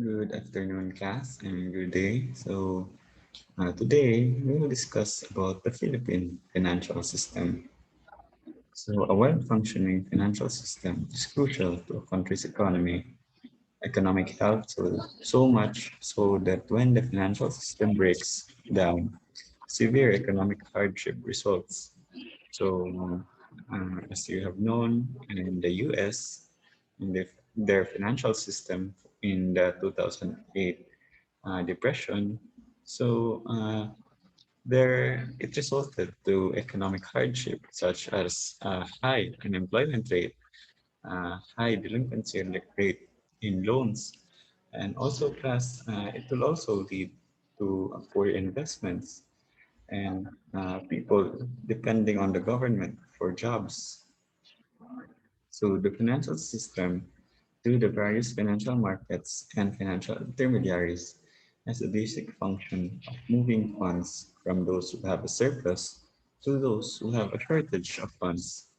Good afternoon, class, and good day. Today we will discuss about the Philippine financial system. So, a well-functioning financial system is crucial to a country's economic health, so much so that when the financial system breaks down, severe economic hardship results. As you have known, in the U.S., in their financial system in the 2008 depression. So there, it resulted to economic hardship such as high unemployment rate, high delinquency rate in loans, and also plus it will also lead to poor investments and people depending on the government for jobs. So the financial system through the various financial markets and financial intermediaries as a basic function of moving funds from those who have a surplus to those who have a shortage of funds.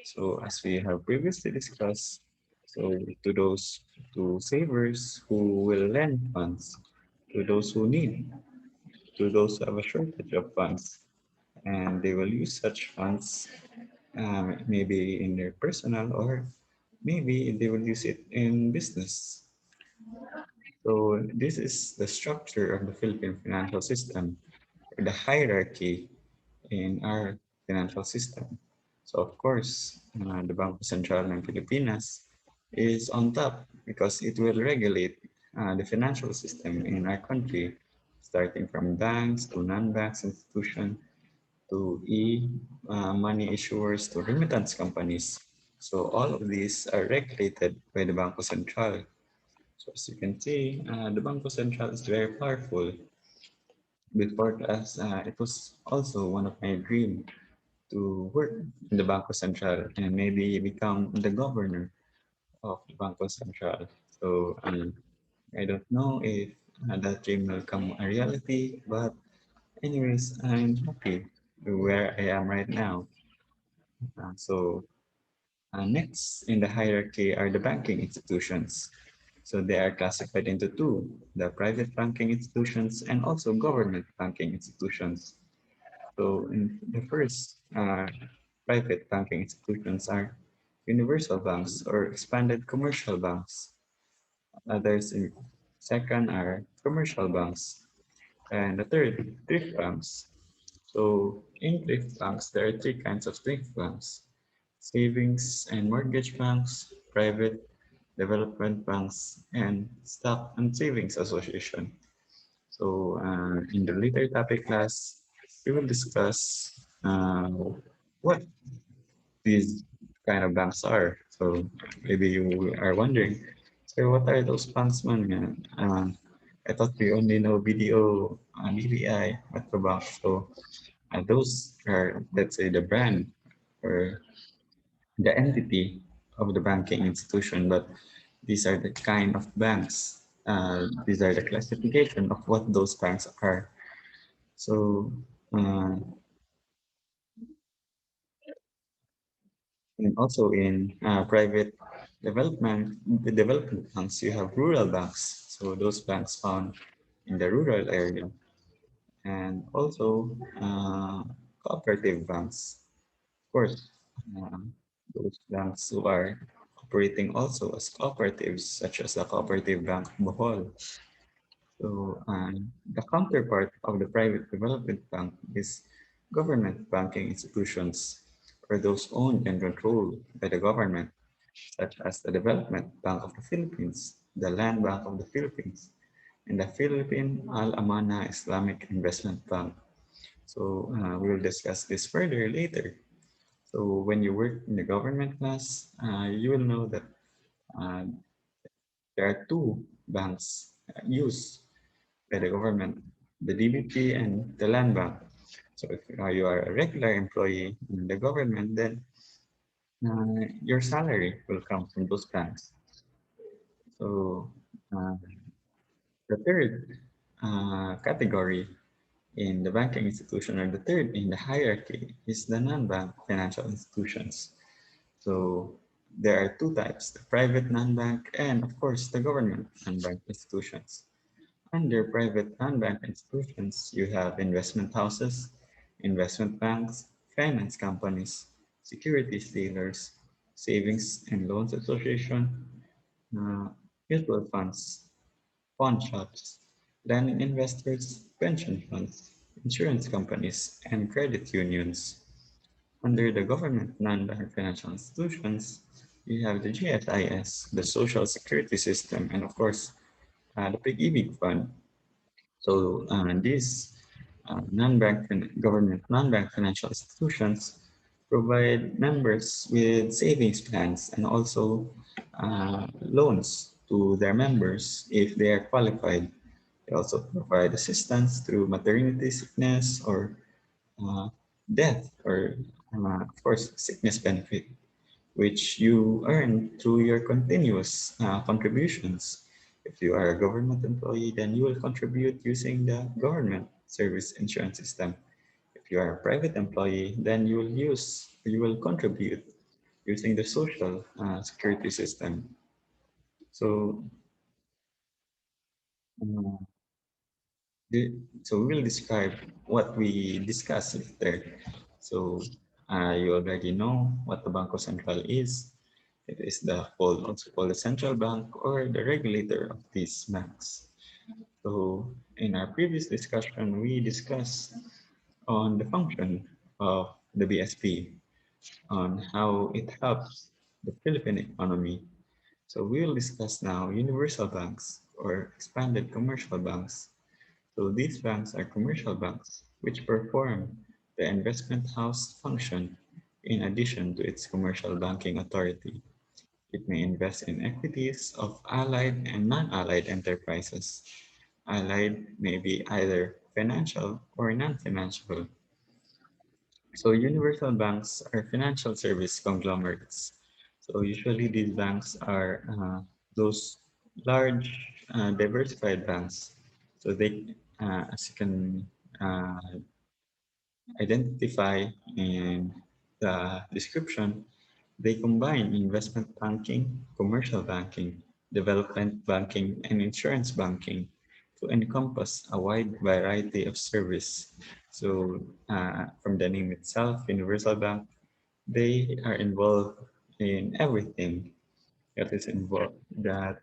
So as we have previously discussed, so to those to savers who will lend funds to those who need, to those who have a shortage of funds, and they will use such funds maybe in their personal or maybe they will use it in business. So this is the structure of the Philippine financial system, or the hierarchy in our financial system. So of course, the Bangko Sentral ng Pilipinas is on top because it will regulate the financial system in our country, starting from banks to non-banks institutions to money issuers to remittance companies. So all of these are regulated by the Bangko Sentral. So as you can see, the Bangko Sentral is very powerful. Before us, it was also one of my dreams to work in the Bangko Sentral and maybe become the governor of the Bangko Sentral. So I don't know if that dream will come a reality, but anyways, I'm happy where I am right now. Next in the hierarchy are the banking institutions. So they are classified into two, the private banking institutions and also government banking institutions. So in the first, private banking institutions are universal banks or expanded commercial banks. Others in second are commercial banks. And the third, thrift banks. So in thrift banks, there are three kinds of thrift banks: savings and mortgage banks, private development banks, and stock and savings association. So in the later topic class, we will discuss what these kind of banks are. So maybe you are wondering, so what are those banks, man? I thought we only know BDO, BPI, Metrobank. So those are, let's say, the brand or the entity of the banking institution, but these are the kind of banks. These are the classification of what those banks are. So, uh, and also in private the development banks, you have rural banks. So those banks found in the rural area, and also cooperative banks. Of course, those banks who are operating also as cooperatives, such as the Cooperative Bank of Bohol. So, the counterpart of the private development bank is government banking institutions, or those owned and controlled by the government, such as the Development Bank of the Philippines, the Land Bank of the Philippines, and the Philippine Al-Amana Islamic Investment Bank. So, we will discuss this further later. So, when you work in the government class, you will know that uh, there are two banks used by the government, the DBP and the Land Bank. So if you are a regular employee in the government, then your salary will come from those banks. So uh, the third category in the banking institution, or the third in the hierarchy, is the non-bank financial institutions. So there are two types, the private non-bank and of course the government non-bank institutions. Under private non-bank institutions, you have investment houses, investment banks, finance companies, securities dealers, savings and loans association, uh, mutual funds, pawn shops, lending investors, pension funds, insurance companies, and credit unions. Under the government non-bank financial institutions, you have the GSIS, the Social Security System, and of course, the Pig-ibig Fund. So these government non-bank financial institutions provide members with savings plans and also loans to their members if they are qualified. They also provide assistance through maternity sickness or uh, death or, of course, sickness benefit, which you earn through your continuous contributions. If you are a government employee, then you will contribute using the government service insurance system. If you are a private employee, then you will contribute using the social security system. So, uh, so we will describe what we discussed later. So, you already know what the Banco Central is. It is also called the central bank or the regulator of these banks. So in our previous discussion, we discussed on the function of the BSP, on how it helps the Philippine economy. So we will discuss now universal banks or expanded commercial banks. So these banks are commercial banks which perform the investment house function in addition to its commercial banking authority. It may invest in equities of allied and non-allied enterprises. Allied may be either financial or non-financial. So universal banks are financial service conglomerates. So usually these banks are those large diversified banks. So they, as you can uh, identify in the description, they combine investment banking, commercial banking, development banking, and insurance banking to encompass a wide variety of service. So, from the name itself, Universal Bank, they are involved in everything that is involved that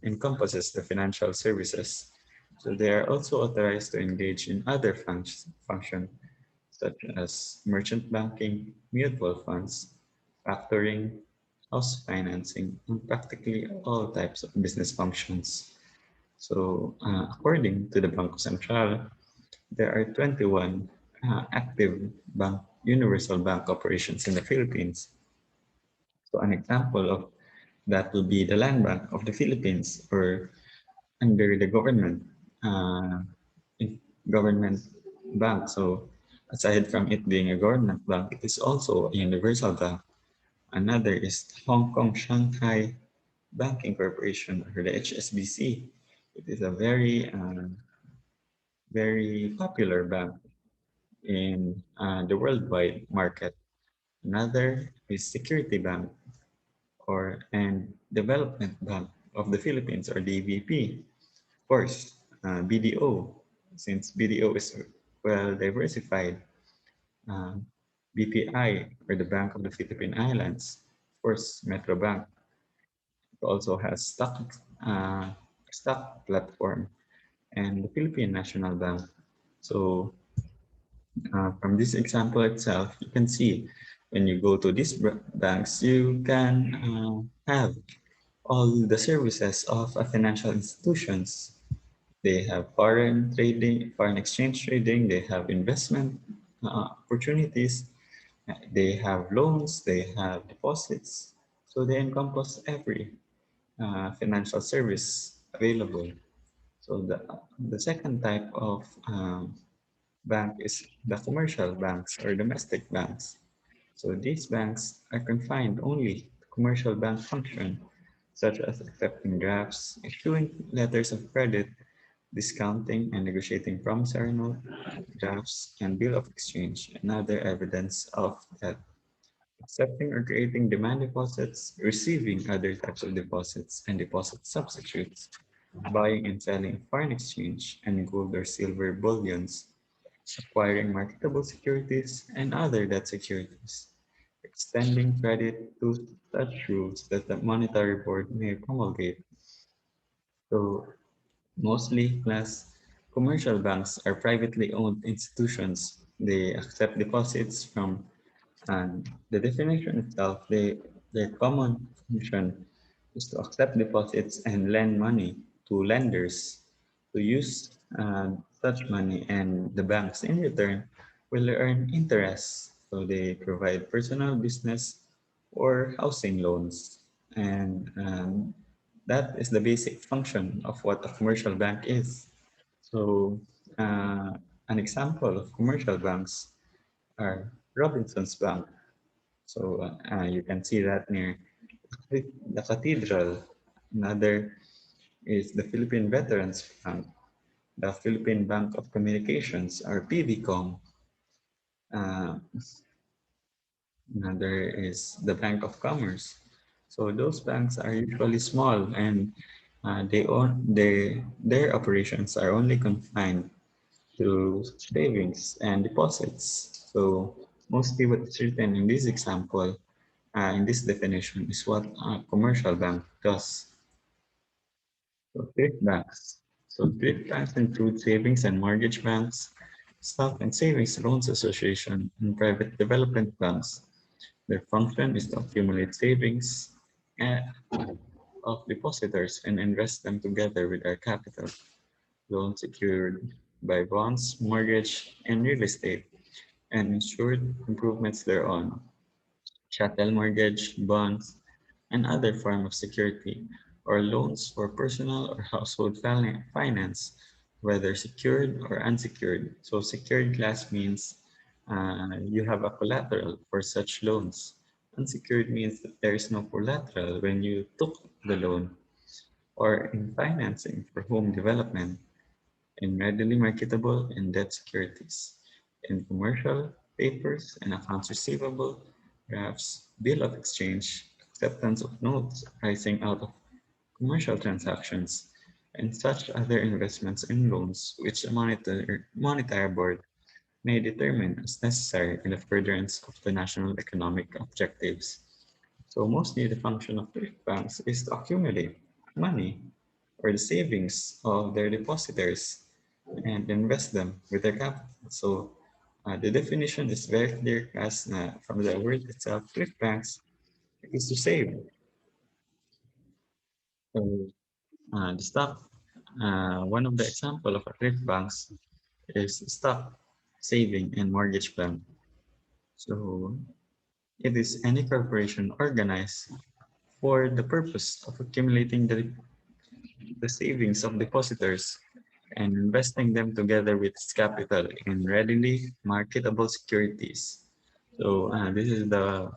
encompasses the financial services. So they are also authorized to engage in other functions such as merchant banking, mutual funds, factoring, house financing, and practically all types of business functions. So, according to the Banco Central, there are 21 active universal bank operations in the Philippines. So, an example of that will be the Land Bank of the Philippines, or under the uh, government bank. So aside from it being a government bank, it is also a universal bank. Another is Hong Kong Shanghai Banking Corporation, or the HSBC. It is a very popular bank in the worldwide market. Another is Security Bank or and Development Bank of the Philippines, or DVP. Of course, BDO, since BDO is well diversified. BPI, or the Bank of the Philippine Islands. Of course, Metro Bank also has stock platform, and the Philippine National Bank. So from this example itself, you can see when you go to these banks, you can have all the services of a financial institutions. They have foreign trading, foreign exchange trading, they have investment opportunities, they have loans, they have deposits. So they encompass every financial service available. So the second type of bank is the commercial banks or domestic banks. So these banks are confined only to commercial bank function, such as accepting drafts, issuing letters of credit, discounting and negotiating promissory note, drafts, and bill of exchange, and other evidence of debt. accepting or creating demand deposits, receiving other types of deposits and deposit substitutes, buying and selling foreign exchange and gold or silver bullions, acquiring marketable securities and other debt securities, extending credit to such rules that the monetary board may promulgate. So mostly class commercial banks are privately owned institutions. They accept deposits from and the definition itself, their common function is to accept deposits and lend money to lenders to use such money, and the banks in return will earn interest. So they provide personal, business, or housing loans, and that is the basic function of what a commercial bank is. So an example of commercial banks are Robinson's Bank. So you can see that near the cathedral. Another is the Philippine Veterans Bank, the Philippine Bank of Communications, or PBCom. Uh, Another is the Bank of Commerce. So those banks are usually small and their operations are only confined to savings and deposits. So mostly what's written in this example, in this definition, is what a commercial bank does. So thrift banks. So thrift banks include savings and mortgage banks, stock and savings loans association, and private development banks. Their function is to accumulate savings uh, of depositors and invest them together with our capital, loans secured by bonds, mortgage, and real estate, and insured improvements thereon, chattel mortgage, bonds, and other form of security, or loans for personal or household finance, whether secured or unsecured. So secured class means you have a collateral for such loans. Unsecured means that there is no collateral when you took the loan, or in financing for home development, in readily marketable and debt securities, in commercial papers and accounts receivable, drafts, bill of exchange, acceptance of notes arising out of commercial transactions, and such other investments and loans which a monetary board may determine as necessary in the furtherance of the national economic objectives. So mostly the function of thrift banks is to accumulate money or the savings of their depositors and invest them with their capital. So the definition is very clear as from the word itself, thrift banks is to save. So the stock, one of the example of a thrift banks is stock saving and mortgage bank. So it is any corporation organized for the purpose of accumulating the savings of depositors and investing them together with its capital in readily marketable securities. So this is the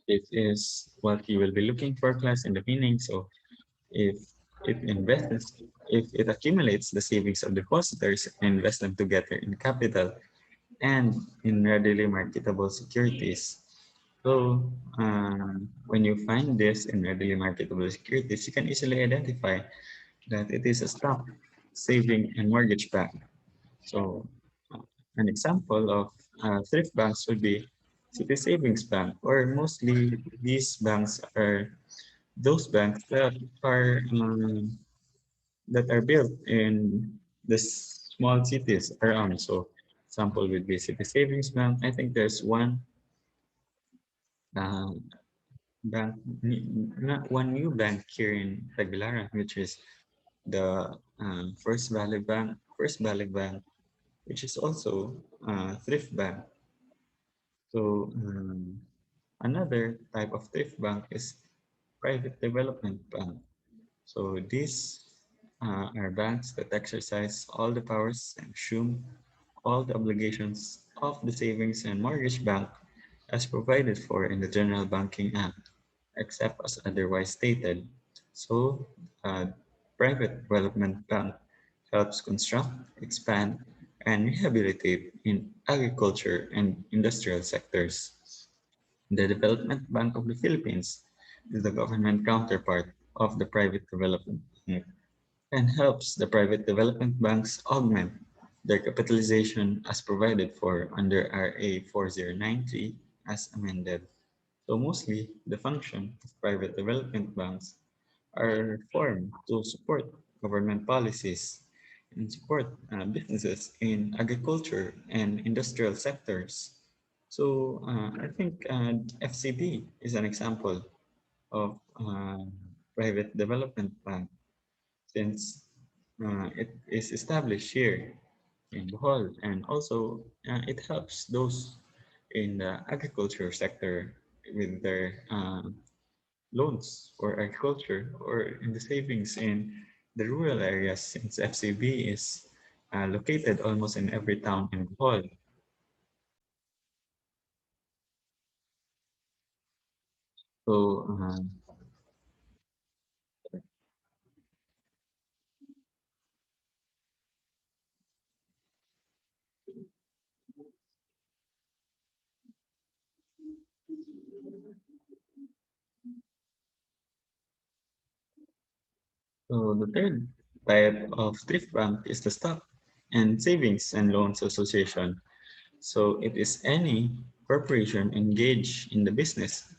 it is what you will be looking for class in the meaning. So if it invests, if it accumulates the savings of depositors and invest them together in capital and in readily marketable securities. So when you find this in readily marketable securities, you can easily identify that it is a stock, saving, and mortgage bank. So an example of thrift banks would be City Savings Bank, or mostly these banks are those banks that are built in the small cities around. So example would be City Savings Bank. I think there's one uh, bank, not one new bank here in Tagbilaran, which is the First Valley Bank, which is also thrift bank. So another type of thrift bank is private development bank. So these are banks that exercise all the powers and assume all the obligations of the savings and mortgage bank as provided for in the General Banking Act, except as otherwise stated. So, private development bank helps construct, expand, and rehabilitate in agriculture and industrial sectors. The Development Bank of the Philippines is the government counterpart of the private development bank and helps the private development banks augment their capitalization as provided for under RA 4093 as amended. So mostly the function of private development banks are formed to support government policies and support businesses in agriculture and industrial sectors. So I think FCB is an example of private development bank since it is established here in Bohol, and also it helps those in the agriculture sector with their loans for agriculture or in the savings in the rural areas since FCB is located almost in every town in Bohol. So, so the third type of thrift bank is the stock and savings and loans association. So it is any corporation engaged in the business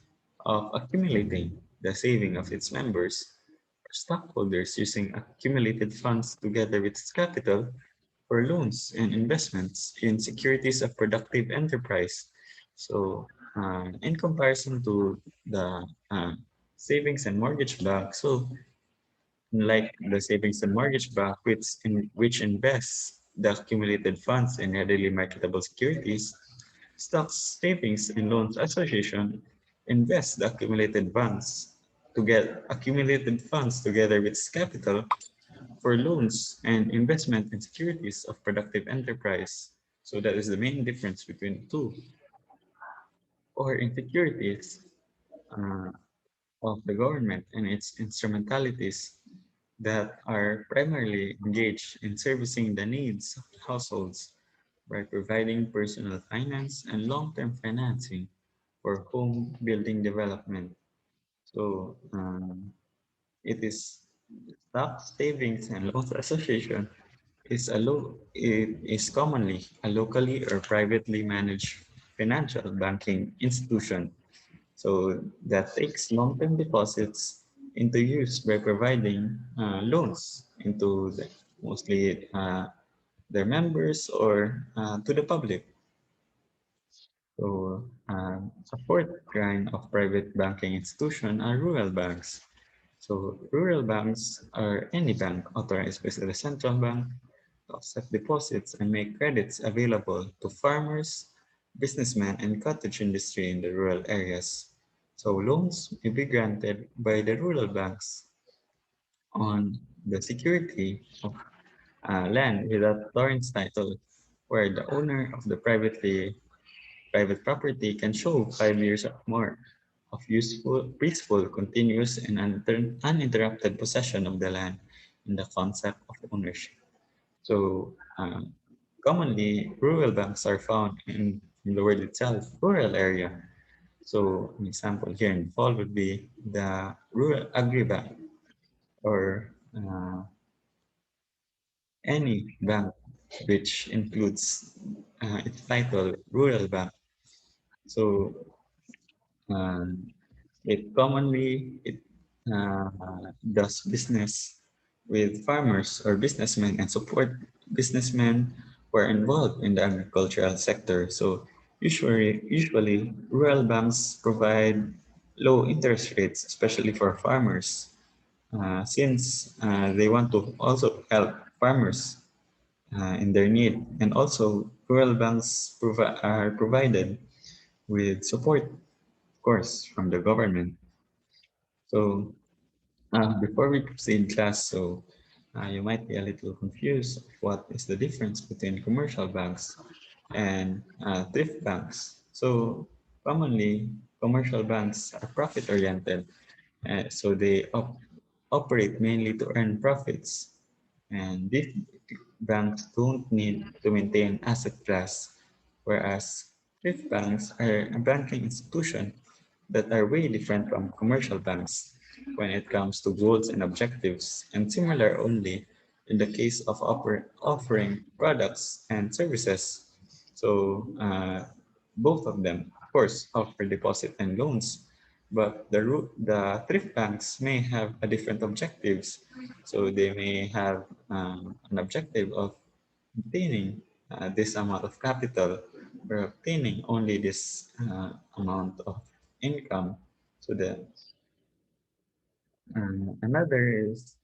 of accumulating the saving of its members or stockholders using accumulated funds together with its capital for loans and investments in securities of productive enterprise. So in comparison to the savings and mortgage bank, so unlike the savings and mortgage bank, which invests the accumulated funds in readily marketable securities, Stocks Savings and Loans Association invests the accumulated funds together with its capital for loans and investment in securities of productive enterprise. So that is the main difference between the two. Or in securities uh, of the government and its instrumentalities that are primarily engaged in servicing the needs of households by providing personal finance and long-term financing for home building development. So it is Stock Savings and Loans Association it is commonly a locally or privately managed financial banking institution. So that takes long-term deposits into use by providing loans into mostly their members or to the public. So a fourth kind of private banking institution are rural banks. So rural banks are any bank authorized by the central bank to accept deposits and make credits available to farmers, businessmen, and cottage industry in the rural areas. So loans may be granted by the rural banks on the security of land without Lawrence title, where the owner of the private property can show 5 years or more of useful, peaceful, continuous, and uninterrupted possession of the land in the concept of ownership. So, commonly, rural banks are found in the word itself, rural area. So, an example here in fall would be the Rural Agri Bank or any bank which includes its title, Rural Bank. So, um, it commonly does business with farmers or businessmen and support businessmen who are involved in the agricultural sector. So usually rural banks provide low interest rates, especially for farmers, since they want to also help farmers in their need. And also rural banks are provided with support, of course, from the government. So before we proceed, class, so you might be a little confused of what is the difference between commercial banks and thrift banks. So commonly, commercial banks are profit-oriented, so they operate mainly to earn profits. And banks don't need to maintain asset class, whereas thrift banks are a banking institution that are way different from commercial banks when it comes to goals and objectives, and similar only in the case of offering products and services. So both of them, of course, offer deposit and loans, but the thrift banks may have a different objectives. So they may have an objective of obtaining this amount of capital or obtaining only this amount of income. So the another is